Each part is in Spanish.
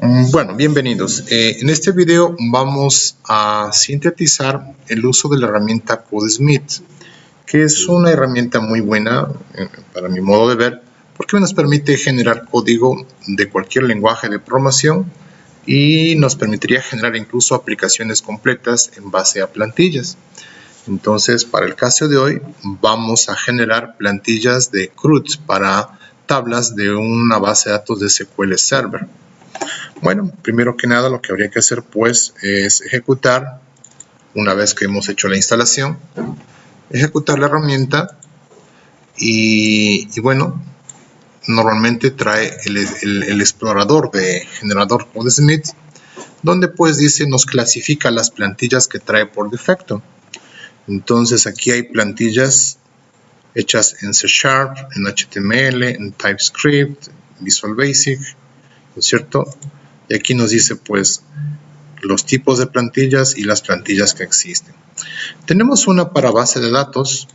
Bueno, bienvenidos. En este video vamos a sintetizar el uso de la herramienta CodeSmith, que es una herramienta muy buena para mi modo de ver, porque nos permite generar código de cualquier lenguaje de programación y nos permitiría generar incluso aplicaciones completas en base a plantillas. Entonces, para el caso de hoy, vamos a generar plantillas de CRUD para tablas de una base de datos de SQL Server. Bueno, primero que nada lo que habría que hacer pues es ejecutar, una vez que hemos hecho la instalación, ejecutar la herramienta y bueno, normalmente trae el explorador de generador CodeSmith, donde pues dice, nos clasifica las plantillas que trae por defecto. Entonces aquí hay plantillas hechas en C#, en HTML, en TypeScript, Visual Basic, ¿no es cierto? Y aquí nos dice pues los tipos de plantillas y las plantillas que existen. Tenemos una para base de datos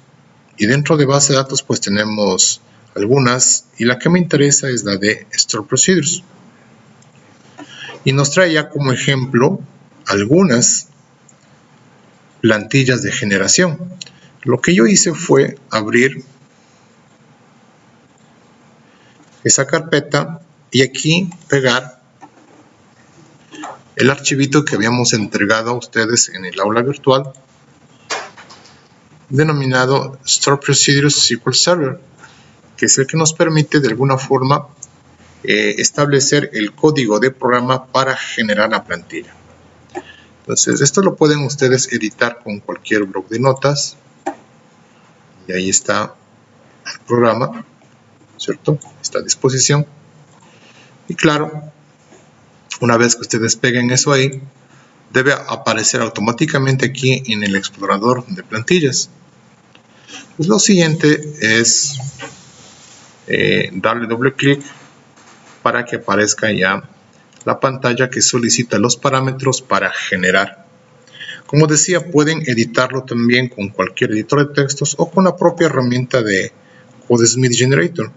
y dentro de base de datos pues tenemos algunas y la que me interesa es la de Store Procedures. Y nos trae ya como ejemplo algunas plantillas de generación. Lo que yo hice fue abrir esa carpeta y aquí pegar el archivito que habíamos entregado a ustedes en el aula virtual denominado Store Procedures SQL Server, que es el que nos permite de alguna forma establecer el código de programa para generar la plantilla. Entonces esto lo pueden ustedes editar con cualquier bloc de notas y ahí está el programa, ¿cierto? Está a disposición y claro, una vez que ustedes peguen eso ahí, debe aparecer automáticamente aquí en el explorador de plantillas. Pues lo siguiente es darle doble clic para que aparezca ya la pantalla que solicita los parámetros para generar. Como decía, pueden editarlo también con cualquier editor de textos o con la propia herramienta de CodeSmith Generator.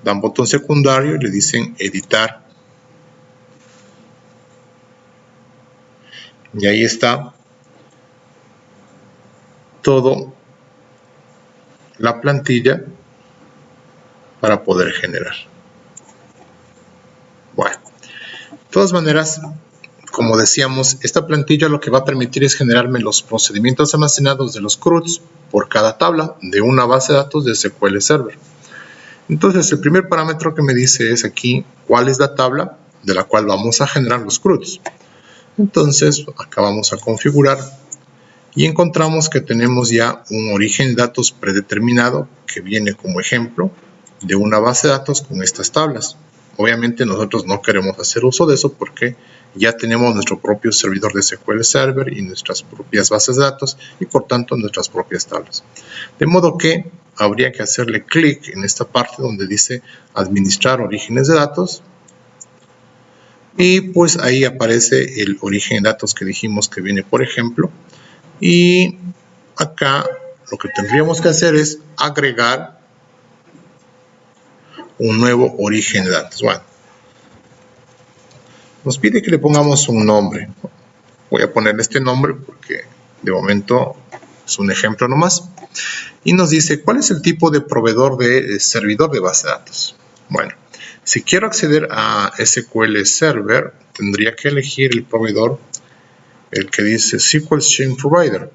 Dan botón secundario y le dicen editar. Y ahí está todo la plantilla para poder generar. Bueno, de todas maneras, como decíamos, esta plantilla lo que va a permitir es generarme los procedimientos almacenados de los CRUDs por cada tabla de una base de datos de SQL Server. Entonces, el primer parámetro que me dice es aquí cuál es la tabla de la cual vamos a generar los CRUDs. Entonces, acá vamos a configurar y encontramos que tenemos ya un origen de datos predeterminado que viene como ejemplo de una base de datos con estas tablas. Obviamente nosotros no queremos hacer uso de eso porque ya tenemos nuestro propio servidor de SQL Server y nuestras propias bases de datos y por tanto nuestras propias tablas. De modo que habría que hacerle clic en esta parte donde dice administrar orígenes de datos y pues ahí aparece el origen de datos que dijimos que viene por ejemplo y acá lo que tendríamos que hacer es agregar un nuevo origen de datos. Bueno, nos pide que le pongamos un nombre. Voy a ponerle este nombre porque de momento es un ejemplo nomás. Y nos dice cuál es el tipo de proveedor de servidor de base de datos. Bueno, si quiero acceder a SQL Server, tendría que elegir el proveedor, el que dice SQL Stream Provider.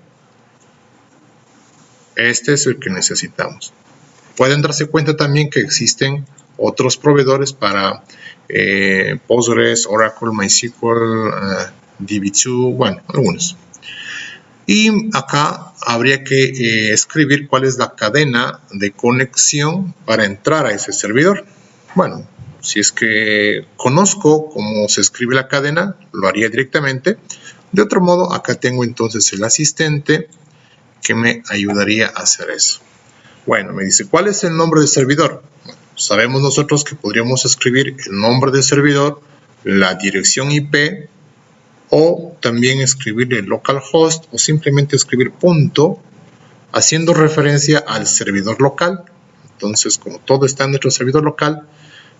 Este es el que necesitamos. Pueden darse cuenta también que existen otros proveedores para Postgres, Oracle, MySQL, DB2, bueno, algunos. Y acá habría que escribir cuál es la cadena de conexión para entrar a ese servidor. Bueno, si es que conozco cómo se escribe la cadena, lo haría directamente. De otro modo, acá tengo entonces el asistente que me ayudaría a hacer eso. Bueno, me dice, ¿cuál es el nombre del servidor? Bueno, sabemos nosotros que podríamos escribir el nombre del servidor, la dirección IP, o también escribir el localhost, o simplemente escribir punto, haciendo referencia al servidor local. Entonces, como todo está en nuestro servidor local,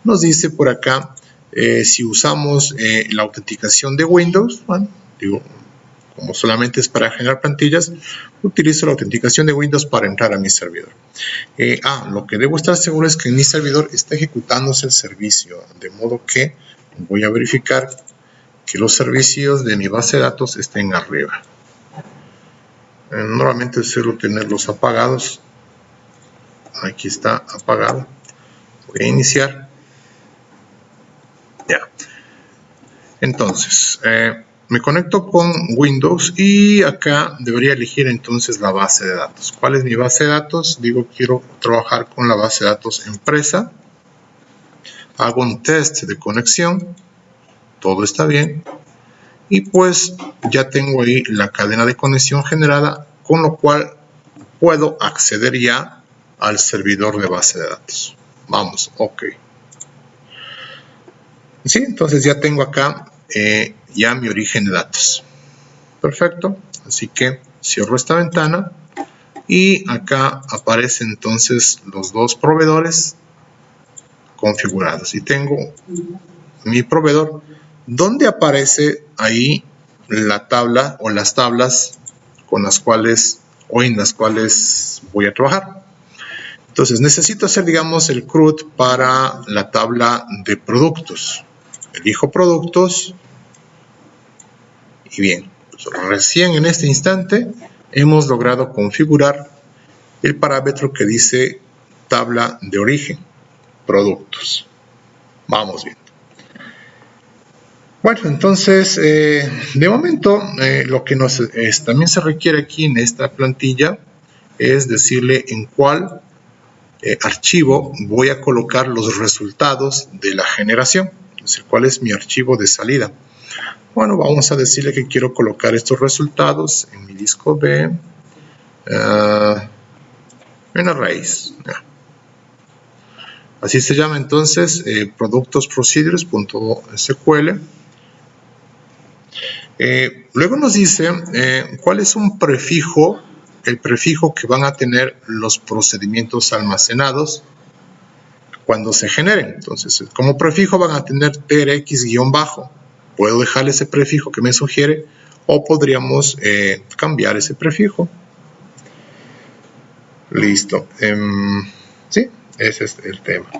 nos dice por acá Si usamos la autenticación de Windows, bueno, digo, como solamente es para generar plantillas, utilizo la autenticación de Windows para entrar a mi servidor. Lo que debo estar seguro es que en mi servidor está ejecutándose el servicio, de modo que voy a verificar que los servicios de mi base de datos estén arriba. Normalmente suelo tenerlos apagados. Aquí está apagado. Voy a iniciar. Ya. Entonces, me conecto con Windows y acá debería elegir entonces la base de datos. ¿Cuál es mi base de datos? Digo, quiero trabajar con la base de datos empresa. Hago un test de conexión. Todo está bien. Y pues ya tengo ahí la cadena de conexión generada, con lo cual puedo acceder ya al servidor de base de datos. Vamos, ok. Sí, entonces ya tengo acá ya mi origen de datos. Perfecto, así que cierro esta ventana y acá aparecen entonces los dos proveedores configurados. Y tengo mi proveedor donde aparece ahí la tabla o las tablas con las cuales o en las cuales voy a trabajar. Entonces necesito hacer, digamos, el CRUD para la tabla de productos. Elijo productos y bien, pues recién en este instante hemos logrado configurar el parámetro que dice tabla de origen, productos. Vamos bien. Bueno, entonces, de momento, lo que también se requiere aquí en esta plantilla es decirle en cuál archivo voy a colocar los resultados de la generación. Es decir, cuál es mi archivo de salida. Bueno, vamos a decirle que quiero colocar estos resultados en mi disco B, en arrays. Así se llama entonces productosprocedures.sql. Luego nos dice cuál es un prefijo, el prefijo que van a tener los procedimientos almacenados cuando se generen. Entonces, como prefijo van a tener trx-bajo. Puedo dejarle ese prefijo que me sugiere o podríamos cambiar ese prefijo. Listo. Sí, ese es el tema.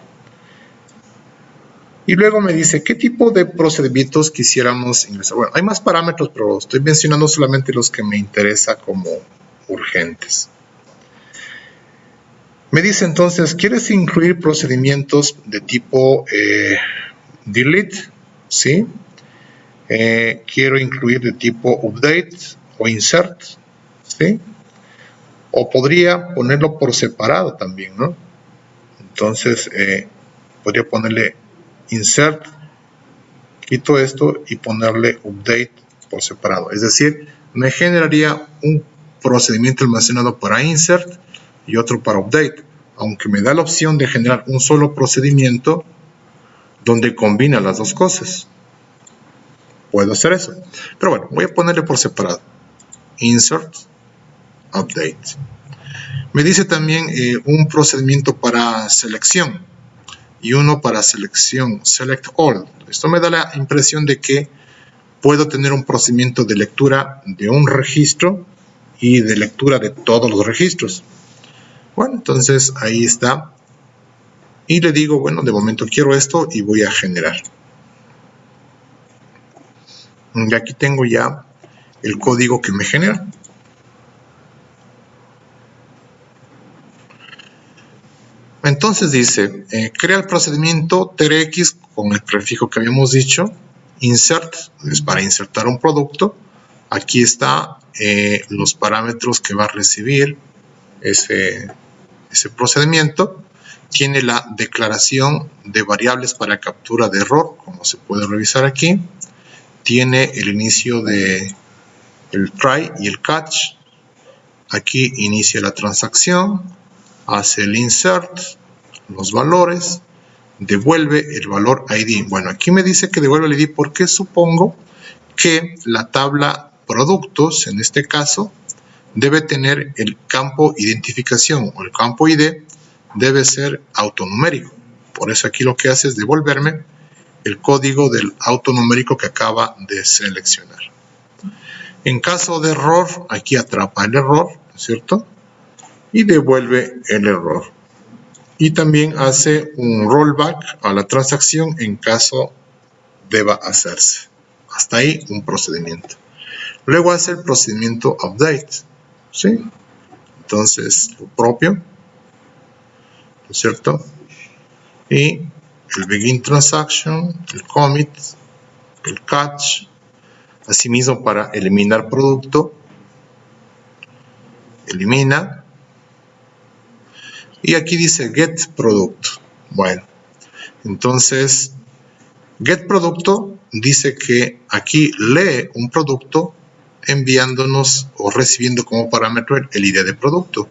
Y luego me dice qué tipo de procedimientos quisiéramos ingresar. Bueno, hay más parámetros, pero estoy mencionando solamente los que me interesan como urgentes. Me dice entonces, ¿quieres incluir procedimientos de tipo delete? ¿Sí? Quiero incluir de tipo update o insert, ¿sí? O podría ponerlo por separado también, ¿no? Entonces, podría ponerle insert, quito esto y ponerle update por separado. Es decir, me generaría un procedimiento almacenado para insert y otro para update, aunque me da la opción de generar un solo procedimiento donde combina las dos cosas. Puedo hacer eso, pero bueno, voy a ponerle por separado. Insert, update. Me dice también un procedimiento para selección y uno para selección, select all. Esto me da la impresión de que puedo tener un procedimiento de lectura de un registro y de lectura de todos los registros. Bueno, entonces ahí está. Y le digo, bueno, de momento quiero esto y voy a generar. Y aquí tengo ya el código que me genera. Entonces dice, crea el procedimiento trx con el prefijo que habíamos dicho. Insert es para insertar un producto. Aquí está los parámetros que va a recibir ese procedimiento. Tiene la declaración de variables para captura de error, como se puede revisar aquí. Tiene el inicio de el try y el catch. Aquí inicia la transacción, hace el insert, los valores, devuelve el valor ID. Bueno, aquí me dice que devuelve el ID porque supongo que la tabla productos, en este caso, debe tener el campo identificación o el campo ID debe ser autonumérico. Por eso aquí lo que hace es devolverme el código del autonumérico que acaba de seleccionar. En caso de error, aquí atrapa el error, ¿no es cierto? Y devuelve el error. Y también hace un rollback a la transacción en caso deba hacerse. Hasta ahí un procedimiento. Luego hace el procedimiento update, ¿sí? Entonces, lo propio, ¿no es cierto? Y el begin transaction, el commit, el catch. Asimismo, para eliminar producto, elimina. Y aquí dice get producto. Bueno, entonces, get producto dice que aquí lee un producto enviándonos o recibiendo como parámetro el ID de producto.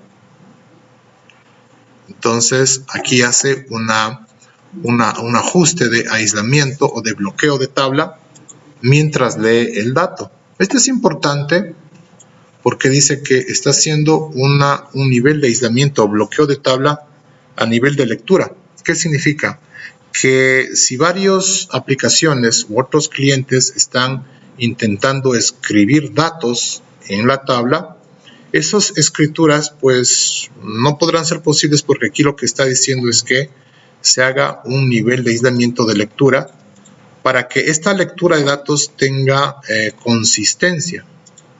Entonces, aquí hace un ajuste de aislamiento o de bloqueo de tabla mientras lee el dato. Esto es importante porque dice que está haciendo un nivel de aislamiento o bloqueo de tabla a nivel de lectura. ¿Qué significa? Que si varias aplicaciones u otros clientes están intentando escribir datos en la tabla, esas escrituras pues no podrán ser posibles porque aquí lo que está diciendo es que se haga un nivel de aislamiento de lectura para que esta lectura de datos tenga consistencia,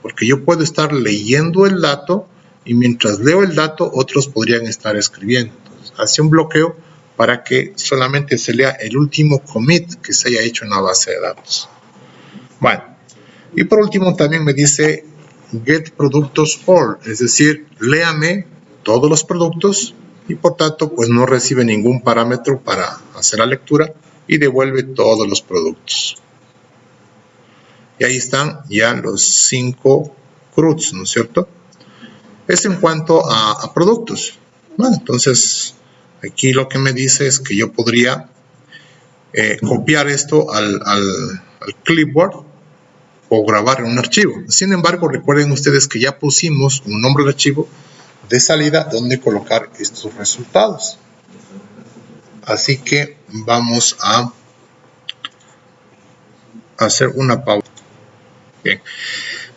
porque yo puedo estar leyendo el dato y mientras leo el dato otros podrían estar escribiendo. Entonces, hace un bloqueo para que solamente se lea el último commit que se haya hecho en la base de datos. Bueno, y por último también me dice get productos all, es decir, léame todos los productos y por tanto pues no recibe ningún parámetro para hacer la lectura y devuelve todos los productos. Y ahí están ya los 5 CRUDs, ¿no es cierto? Es en cuanto a productos. Bueno, entonces aquí lo que me dice es que yo podría copiar esto al clipboard o grabar en un archivo. Sin embargo, recuerden ustedes que ya pusimos un nombre de archivo de salida donde colocar estos resultados. Así que vamos a hacer una pausa. Bien,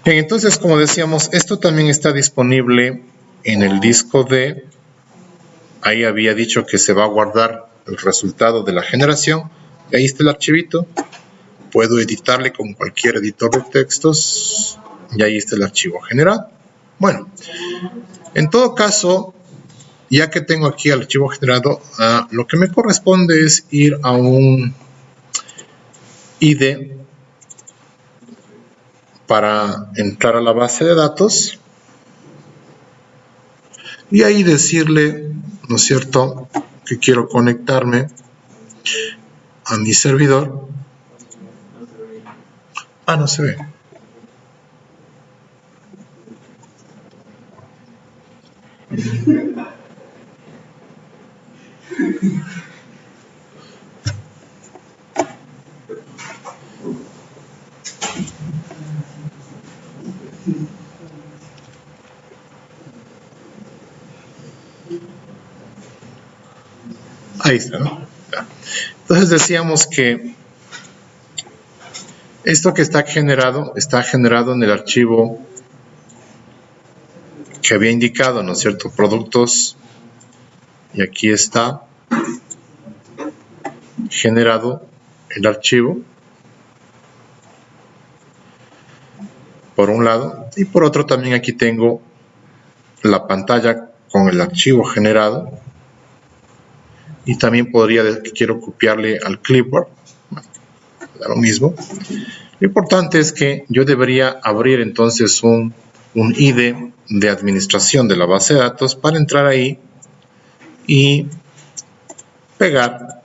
entonces como decíamos, esto también está disponible en el disco D. Ahí había dicho que se va a guardar el resultado de la generación. Y ahí está el archivito. Puedo editarle con cualquier editor de textos. Y ahí está el archivo generado. Bueno, en todo caso, ya que tengo aquí el archivo generado, lo que me corresponde es ir a un ID para entrar a la base de datos y ahí decirle, ¿no es cierto?, que quiero conectarme a mi servidor. No se ve. Ahí está, ¿no? Entonces decíamos que esto que está generado en el archivo que había indicado, ¿no es cierto? Productos, y aquí está generado el archivo por un lado, y por otro también aquí tengo la pantalla con el archivo generado, y también podría decir que quiero copiarle al clipboard. Bueno, da lo mismo. Lo importante es que yo debería abrir entonces un ID de administración de la base de datos para entrar ahí y pegar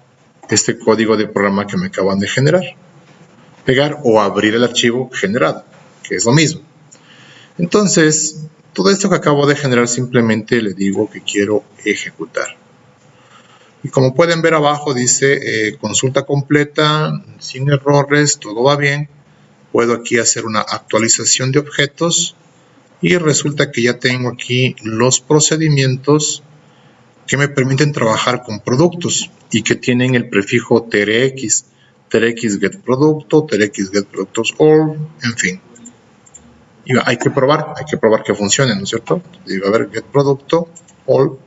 este código de programa que me acaban de generar. Pegar o abrir el archivo generado, que es lo mismo. Entonces, todo esto que acabo de generar simplemente le digo que quiero ejecutar. Y como pueden ver abajo dice consulta completa, sin errores, todo va bien. Puedo aquí hacer una actualización de objetos y resulta que ya tengo aquí los procedimientos que me permiten trabajar con productos y que tienen el prefijo TRX. TRX get producto, TRX get productos all, en fin. Y hay que probar que funcione, ¿no es cierto? Digo, a ver, get producto, all,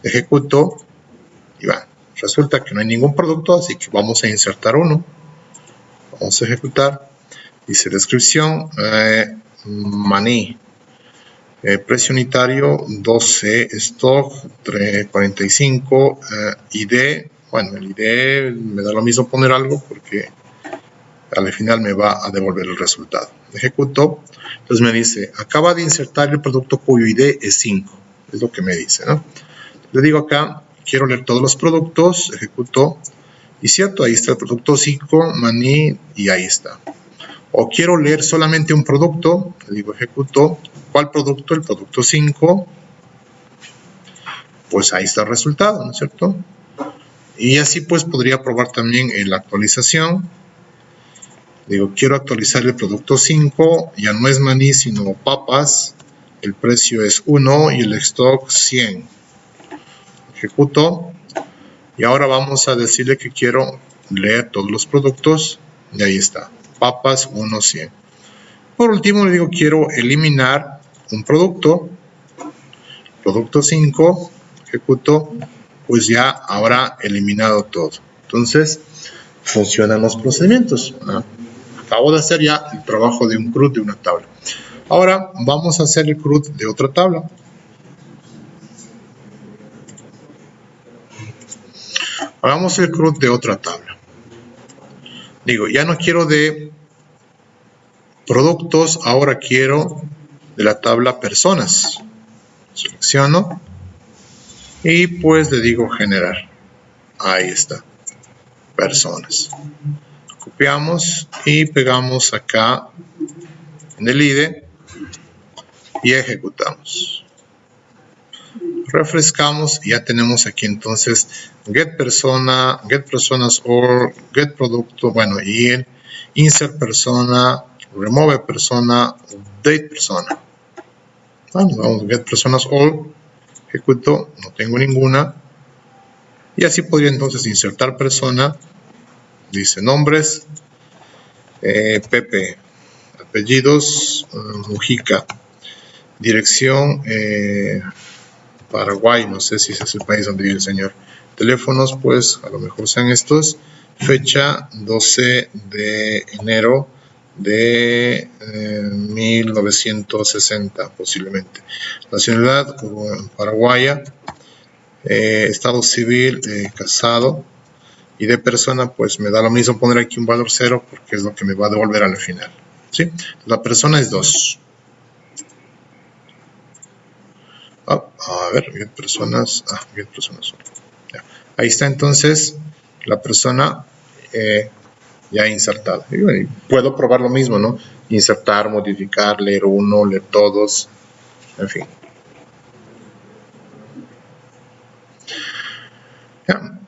ejecuto, y va. Resulta que no hay ningún producto, así que vamos a insertar uno. Vamos a ejecutar. Dice descripción, maní. Precio unitario 12, stock 345, ID. Bueno, el ID me da lo mismo poner algo porque al final me va a devolver el resultado. Ejecuto. Entonces me dice, acaba de insertar el producto cuyo ID es 5. Es lo que me dice, ¿no? Le digo acá, quiero leer todos los productos, ejecuto, y cierto, ahí está el producto 5, maní, y ahí está. O quiero leer solamente un producto, le digo ejecuto, ¿cuál producto? El producto 5, pues ahí está el resultado, ¿no es cierto? Y así pues podría probar también la actualización. Digo, quiero actualizar el producto 5, ya no es maní sino papas, el precio es 1 y el stock 100. Ejecuto y ahora vamos a decirle que quiero leer todos los productos y ahí está, papas 1, 100. Por último le digo quiero eliminar un producto, producto 5, ejecuto, pues ya habrá eliminado todo. Entonces funcionan los procedimientos. Acabo de hacer ya el trabajo de un CRUD de una tabla. Ahora vamos a hacer el CRUD de otra tabla. Hagamos el CRUD de otra tabla. Digo, ya no quiero de productos, ahora quiero de la tabla personas. Selecciono y pues le digo generar. Ahí está, personas. Copiamos y pegamos acá en el IDE y ejecutamos. Refrescamos y ya tenemos aquí entonces get persona, get personas or get producto, bueno, y el insert persona, remove persona, update persona. Bueno, vamos a get personas all, ejecuto, no tengo ninguna. Y así podría entonces insertar persona, dice nombres, Pepe, apellidos, Mujica, dirección, Paraguay, no sé si ese es el país donde vive el señor. Teléfonos, pues a lo mejor sean estos. Fecha 12 de enero de 1960 posiblemente. Nacionalidad paraguaya. Estado civil, casado. Y de persona, pues me da lo mismo poner aquí un valor 0 porque es lo que me va a devolver al final. ¿Sí? La persona es 2. A ver, get personas. Get personas. Ya. Ahí está entonces la persona ya insertada. Y bueno, puedo probar lo mismo, ¿no? Insertar, modificar, leer uno, leer todos, en fin. Ya.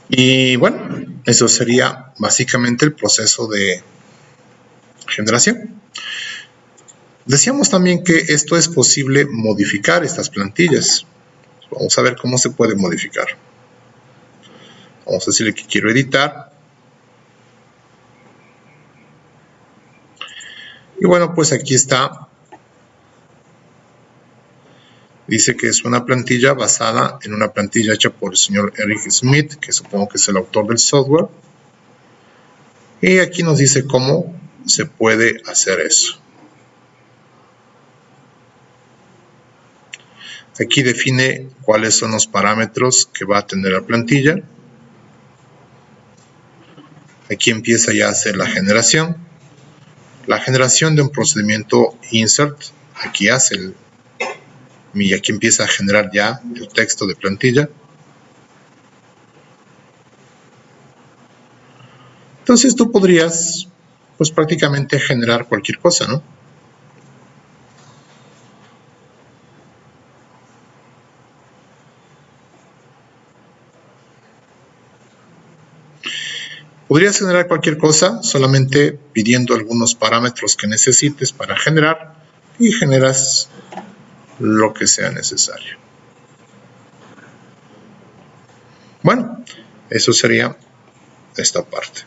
Y bueno, eso sería básicamente el proceso de generación. Decíamos también que esto es posible modificar estas plantillas. Vamos a ver cómo se puede modificar. Vamos a decirle que quiero editar. Y bueno, pues aquí está. Dice que es una plantilla basada en una plantilla hecha por el señor Eric Smith, que supongo que es el autor del software. Y aquí nos dice cómo se puede hacer eso. Aquí define cuáles son los parámetros que va a tener la plantilla. Aquí empieza ya a hacer la generación. La generación de un procedimiento insert. Aquí hace y aquí empieza a generar ya el texto de plantilla. Entonces tú podrías, pues prácticamente generar cualquier cosa, ¿no? Podrías generar cualquier cosa solamente pidiendo algunos parámetros que necesites para generar y generas lo que sea necesario. Bueno, eso sería esta parte.